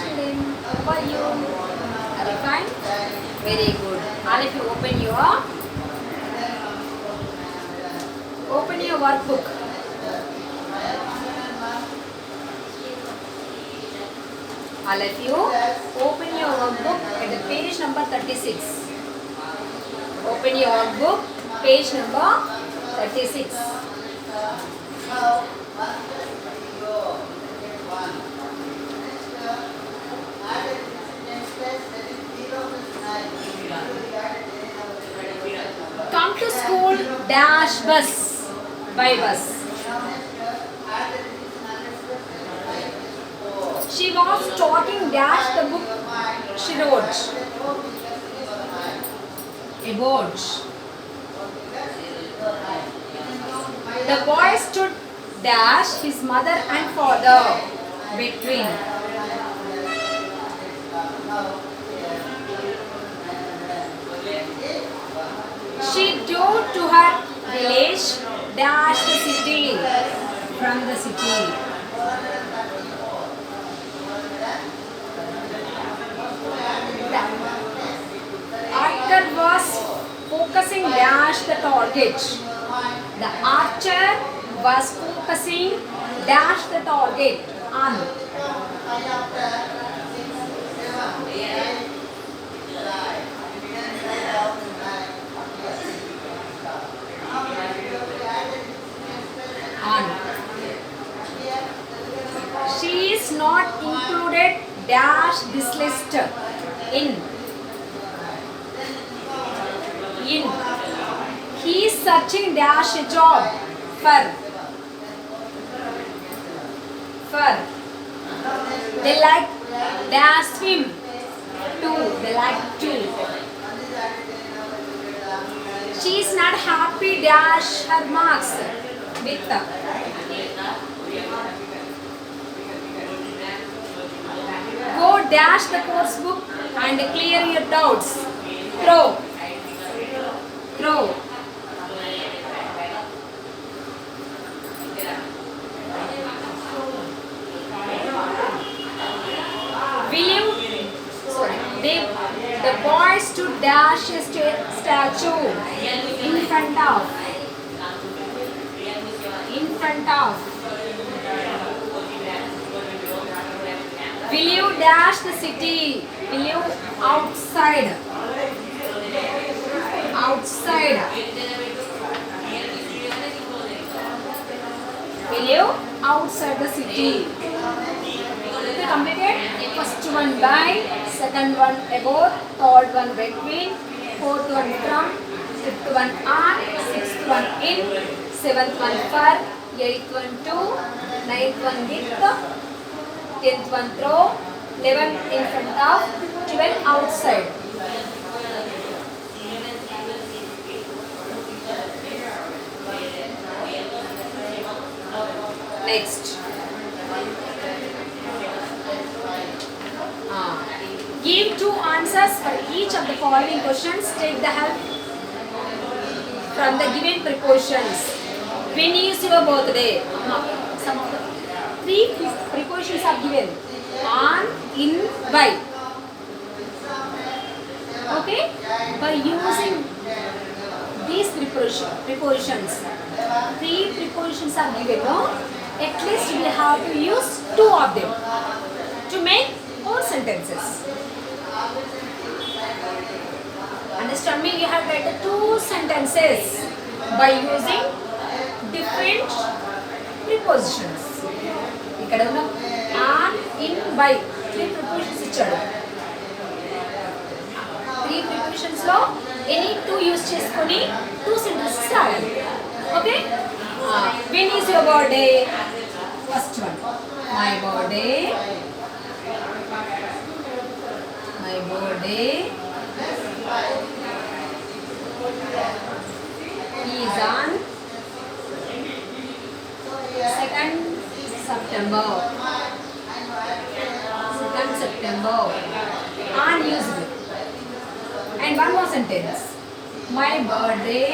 children. How are you? Are you fine? Very good. All of you open your workbook. All of you open your workbook at the page number 36. Open your workbook, page number 36. Come to school dash bus by bus. She was talking dash the book she wrote. A board. The boy stood dash his mother and father between. She drove to her village dash the city from the city. Archer was focusing dash the target. The archer was focusing dash the target on. She is not included dash this list in. He is searching dash a job for. They like dash swim too. They like to. She is not happy dash her marks with. Go dash the course book and clear your doubts. Throw. The boy stood dash a statue in front of. Will you dash the city? Will you outside? Will you outside the city? Okay, completed. First one by, second one about, third one between, fourth one from, fifth one on, sixth one in, seventh one for, eighth one to, ninth one with, 10th one throw, 11th in front of, 12 outside. Next. Give two answers for each of the following questions. Take the help from the given prepositions. When is your birthday? Some of the three prepositions are given. On, in, by. Okay? By using these prepositions, three prepositions are given. No? At least we have to use two of them to make all sentences. Understand me? You have to write the two sentences by using different prepositions. ఇక్కడ ఉన్న on, in, by three prepositions ఇచ్చాడు. Three prepositions లో any two use చేసుకొని two sentences రాయాలి. Okay? When is your birthday? First one. My birthday is on 2nd September. Unused. And one more sentence. My birthday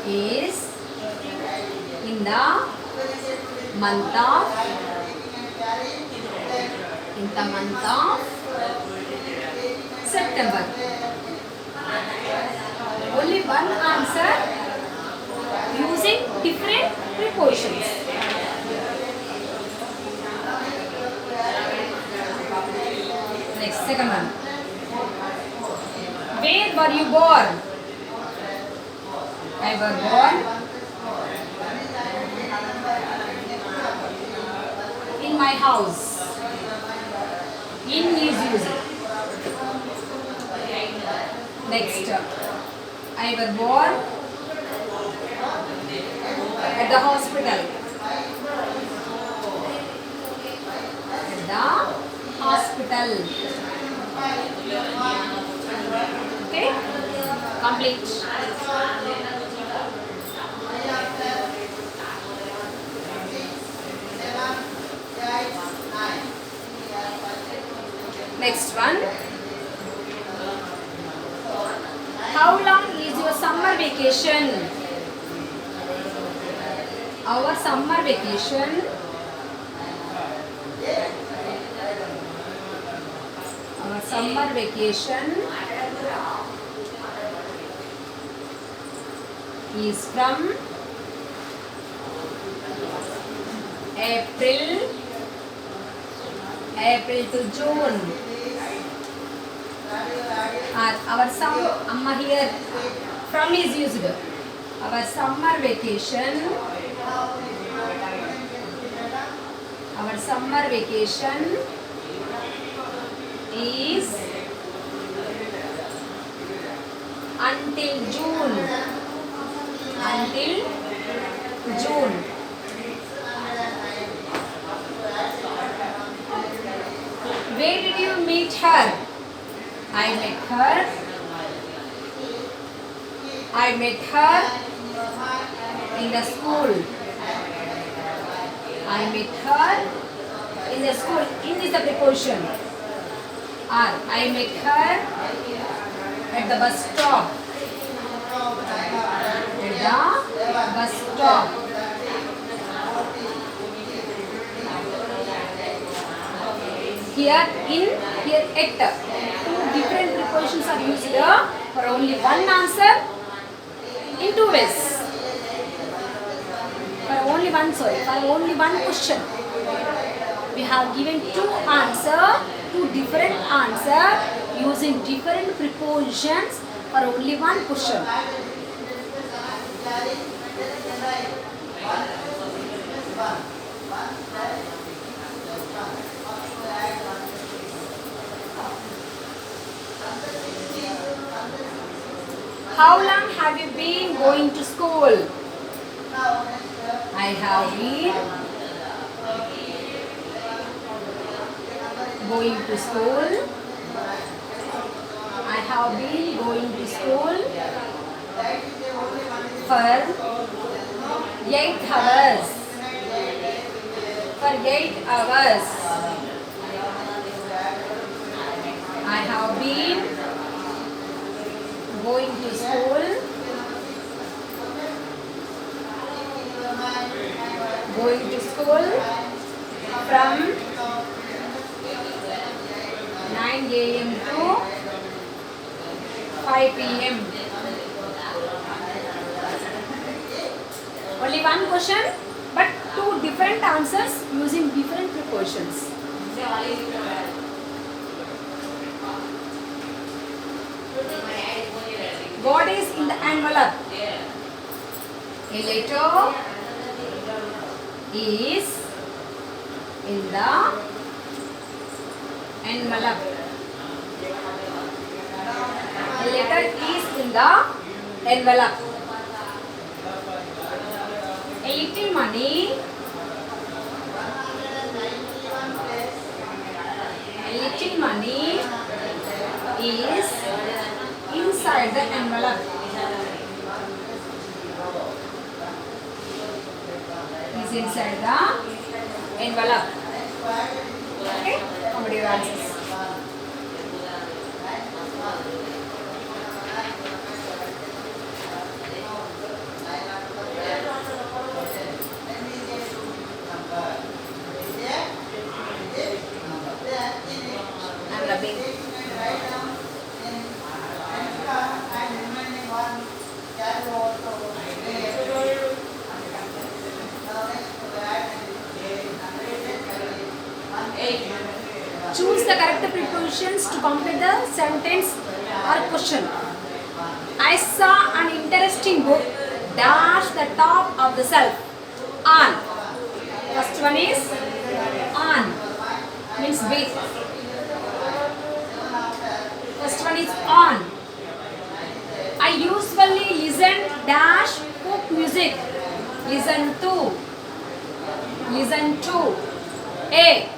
is in the month of, in the month of September. Only one answer using different prepositions. Next, second one. Where were you born? I was born in my house. In is used. Next, I was born at the hospital. At the hospital. Okay? Complete. Next one. How long is your summer vacation? Our summer vacation is from April to June. Our summer, Amma here, from is used. Our summer vacation is until June. Where did you meet her? I met her in the school. I met her in the school. In is the preposition. I met her at the bus stop. Here at. Two different prepositions are used for only one answer in two ways. For only one question. We have given two different answers using different prepositions for only one question. How long have you been going to school? I have been going to school. I have been going to school for 8 hours. For 8 hours. I have been going to school from 9 a.m. to 5 p.m. Only one question, but two different answers using different prepositions. What is in the envelope? A letter is in the envelope. A letter is in the envelope. A little money is inside the envelope. Is inside the envelope. Okay? What are your answers? I'm rubbing. Choose the correct prepositions to complete the sentence or question. I saw an interesting book. Dash the top of the shelf. On. First one is on. Means with. First one is on. I usually listen dash folk music. Listen to. Listen to. A.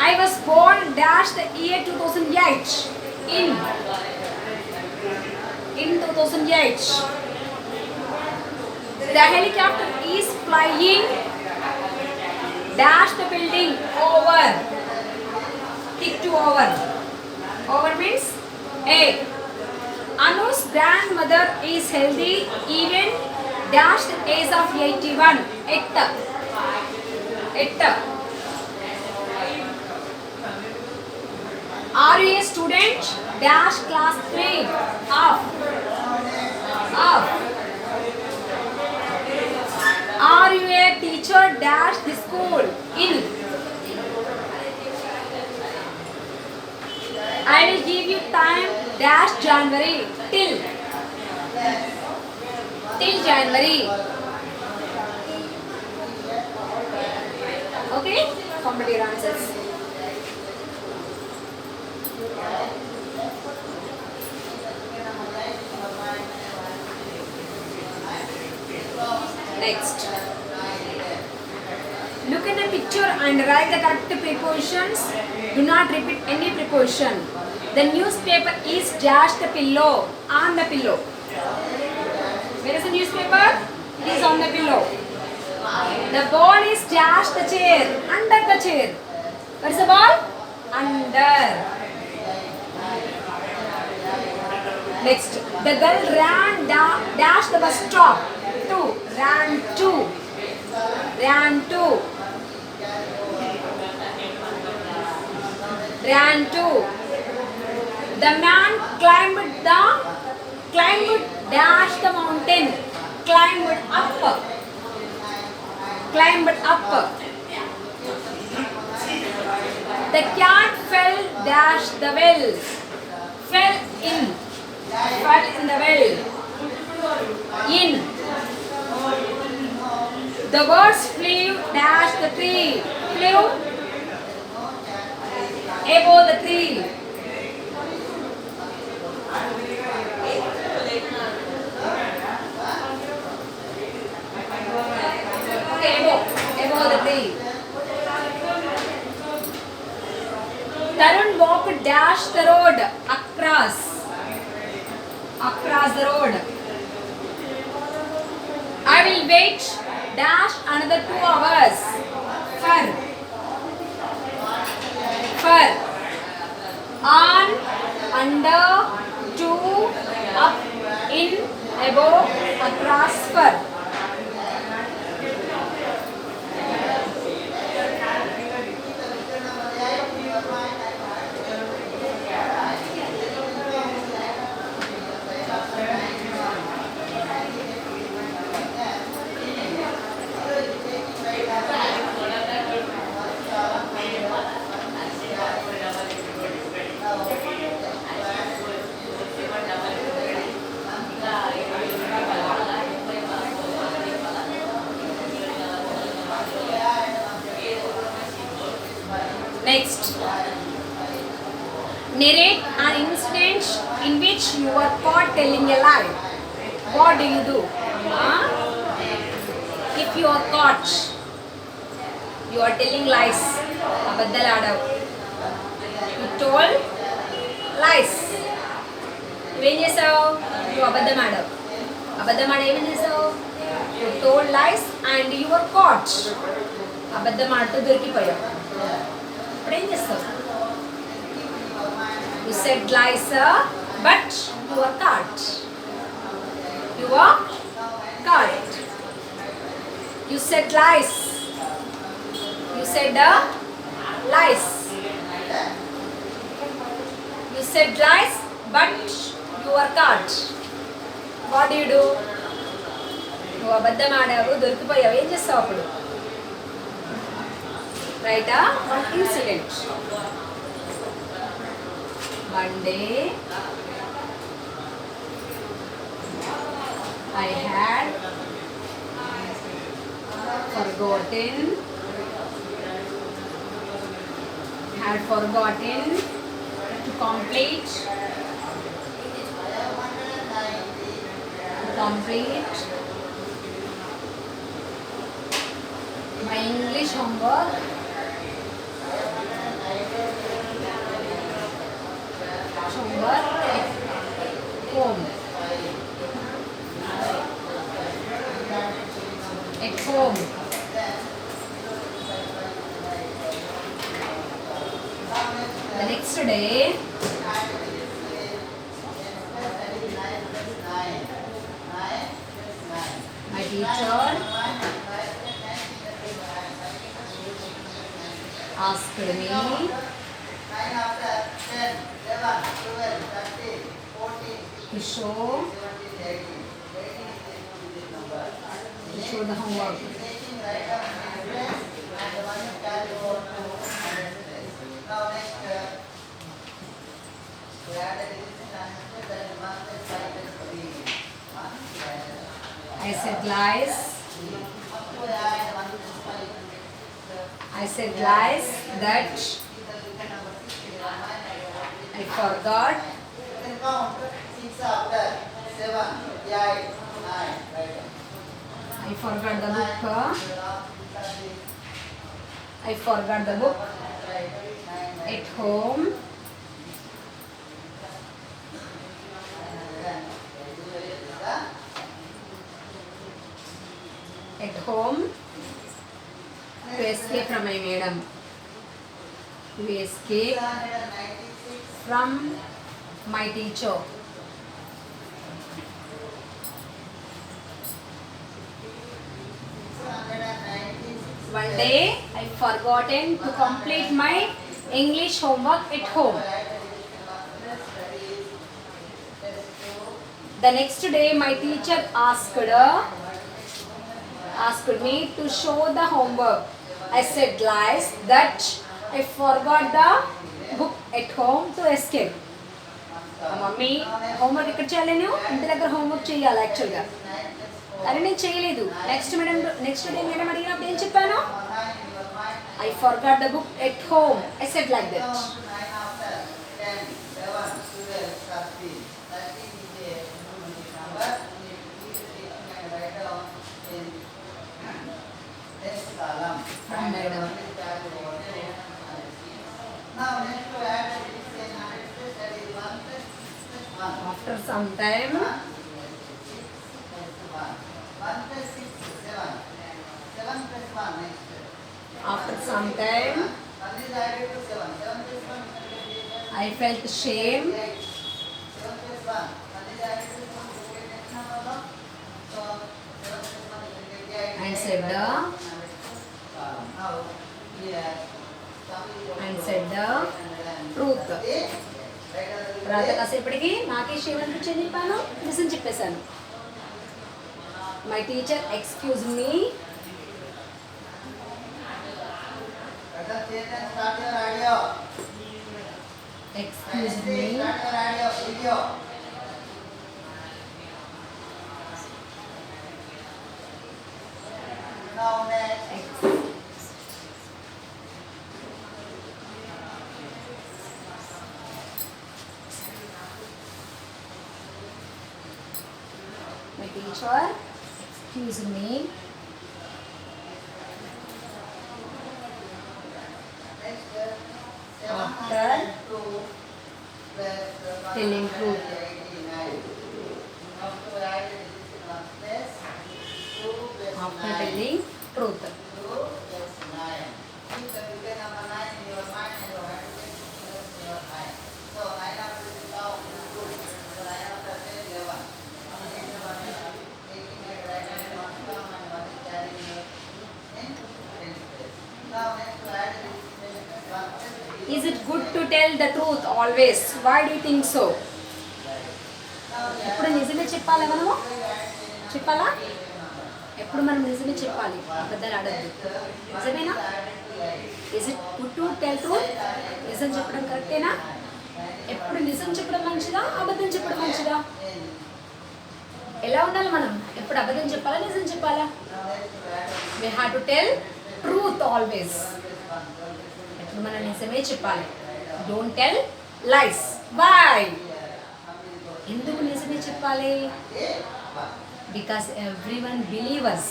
I was born dash the year 2008. In 2008. The helicopter is flying dash the building over. Tick to over. Over means A. Anu's grandmother is healthy even dash the age of 81. At. Are you a student? Dash class 3. Of. Are you a teacher? Dash the school. In. I will give you time. Dash January. Till January. Okay? Complete your answers. Next. Look at the picture and write the correct prepositions. Do not repeat any preposition. The newspaper is dash the pillow. On the pillow. Where is the newspaper? It is on the pillow. The ball is dash the chair. Under the chair. Where is the ball? Under. Next. The girl ran dash the bus stop. Ran to. The man climbed dash the mountain. Climbed up. The cat fell dash the well. Fell in the well. In. The birds flew dash the tree. Flew above the tree. Okay, above the tree. Tarun walked dash the road. Across the road. I will wait dash another 2 hours. For. On, under, to, up, in, above, across, for. Next, narrate an incident in which you are caught telling a lie. What do you do? If you are caught, you are telling lies. You told lies. You told lies and you were caught. You said lies, but you were caught. You were caught. You said lies, You said lies. You said lies, but you were caught. What do you do? నువ్వు అబద్ధం ఆడావు, దొరికిపోయావు, ఏం చేస్తావు అప్పుడు? Right one incident. One day I had forgotten to complete my English homework at home. The next day, my teacher asked me to show the homework. I said lies that I forgot the book at home. To escape from my madam. To escape from my teacher. One day I forgotten to complete my English homework at home. The next day my teacher asked me to show the homework. I said lies that I forgot the book at home to escape. Mummy homework ఇక్కడ చేయలేను, ఇంటి దగ్గర homework చేయాలి యాక్చువల్గా. అరే నేను చేయలేదు. Next day madam అడిగినప్పుడు ఏం చెప్పాను? I forgot the book at home. I said like that. Madam. After some time, I felt shame and said the truth. తర్వాత కాసేపటికి నాకే షేమ్ అనిపించింది, చెప్పాను, నిజం చెప్పేశాను. My teacher excuse me. Excuse me. My teacher, excuse me. After telling truth. After telling truth. Is it good to tell the truth always? Why do you think so? ఎప్పుడు నిజమే చెప్పాలి మనము చెప్పాలా ఎప్పుడు మనం నిజమే చెప్పాలి అబద్ధాలు ఆడద్దు నిజమేనా is it good to tell truth నిజం చెప్పడం కరెక్టేనా ఎప్పుడు నిజం చెప్పడం మంచిదా అబద్ధం చెప్పడం మంచిదా ఎలా ఉండాలి మనం ఎప్పుడు అబద్ధం చెప్పాలా నిజం చెప్పాలా we have to tell truth always ఎప్పుడు మనం నిజమే చెప్పాలి don't tell lies why ఎందుకు నిజమే చెప్పాలి బికాస్ ఎవ్రీవన్ బిలీవ్ us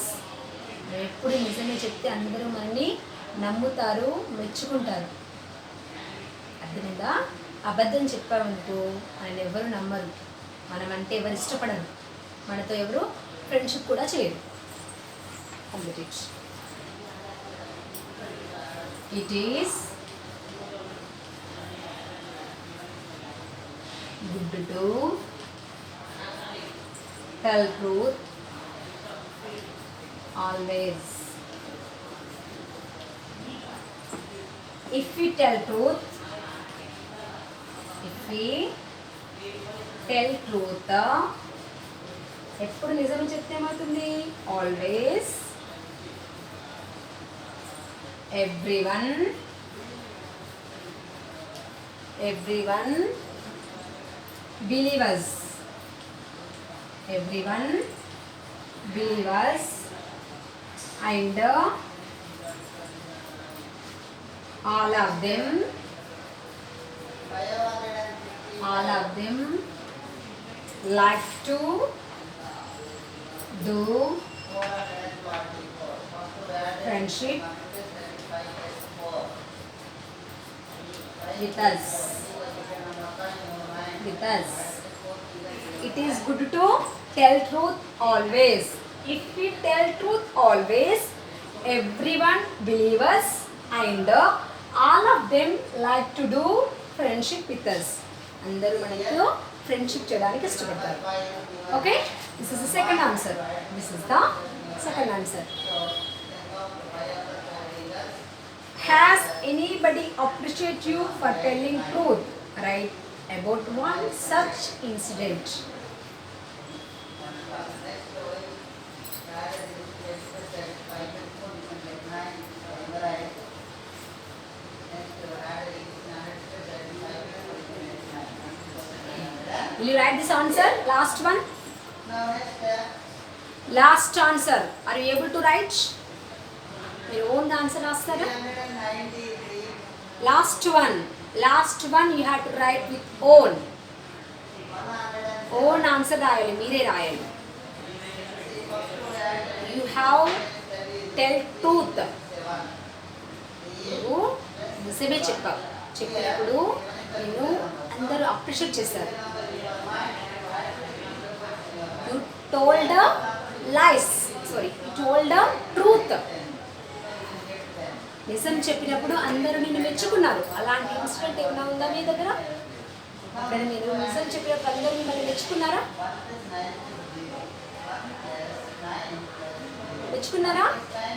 ఎప్పుడు నిజమే చెప్తే అందరూ మనల్ని నమ్ముతారు మెచ్చుకుంటారు అర్థమైందా అబద్ధం చెప్పామనుకో ఆయన ఎవరు నమ్మరు మనమంటే ఎవరు ఇష్టపడరు మనతో ఎవరు ఫ్రెండ్షిప్ కూడా చేయరు complete it is good to tell truth always. If we tell truth ఎప్పుడు నిజం చెప్తే ఏమవుతుంది always everyone believe us everyone believe us and all of them like to do friendship with us. It is good to tell truth always. If we tell truth always, everyone believe us and all of them like to do friendship with us. అందరూ మనతో friendship చేయడానికి ఇష్టపడతారు okay this is the second answer Has anybody appreciate you for telling truth? Write about one such incident. Will you write this answer? Last one. Last answer. Are you able to write? Your own answer రాస్తారా? Last one you have to write with own answer రాయాలి మీరే రాయాలి. You have tell truth. నువ్వు నిజమే చెప్పినప్పుడు నేను అందరూ appreciate చేశారు. You told the truth. నిజం చెప్పినప్పుడు అందరూ నిన్ను మెచ్చుకున్నారు. అలాంటి ఇన్సిడెంట్ ఏమైనా ఉందా మీ దగ్గర? అక్కడ మీరు నిజం చెప్పినప్పుడు అందరూ మిమ్మల్ని మెచ్చుకున్నారా?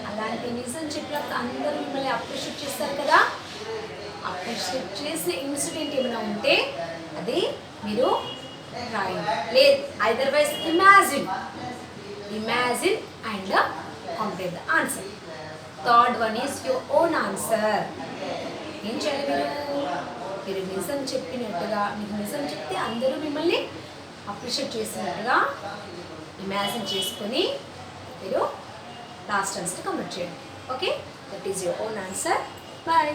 అలాంటి నిజం చెప్పినప్పుడు అందరూ మిమ్మల్ని అప్రిషియేట్ చేస్తారు కదా. అప్రిషియేట్ చేసిన ఇన్సిడెంట్ ఏమైనా ఉంటే అది మీరు రాయండి. లేదు otherwise imagine and complete the answer. Third one is your own answer. ఏం చేయాలి మీరు నిజం చెప్పినట్టుగా మీకు నిజం చెప్తే అందరూ మిమ్మల్ని అప్రిషియేట్ చేసినట్టుగా ఇమాజిన్ చేసుకొని మీరు లాస్ట్ ఆన్సర్ కంప్లీట్ చేయండి. Okay that is your own answer. Bye.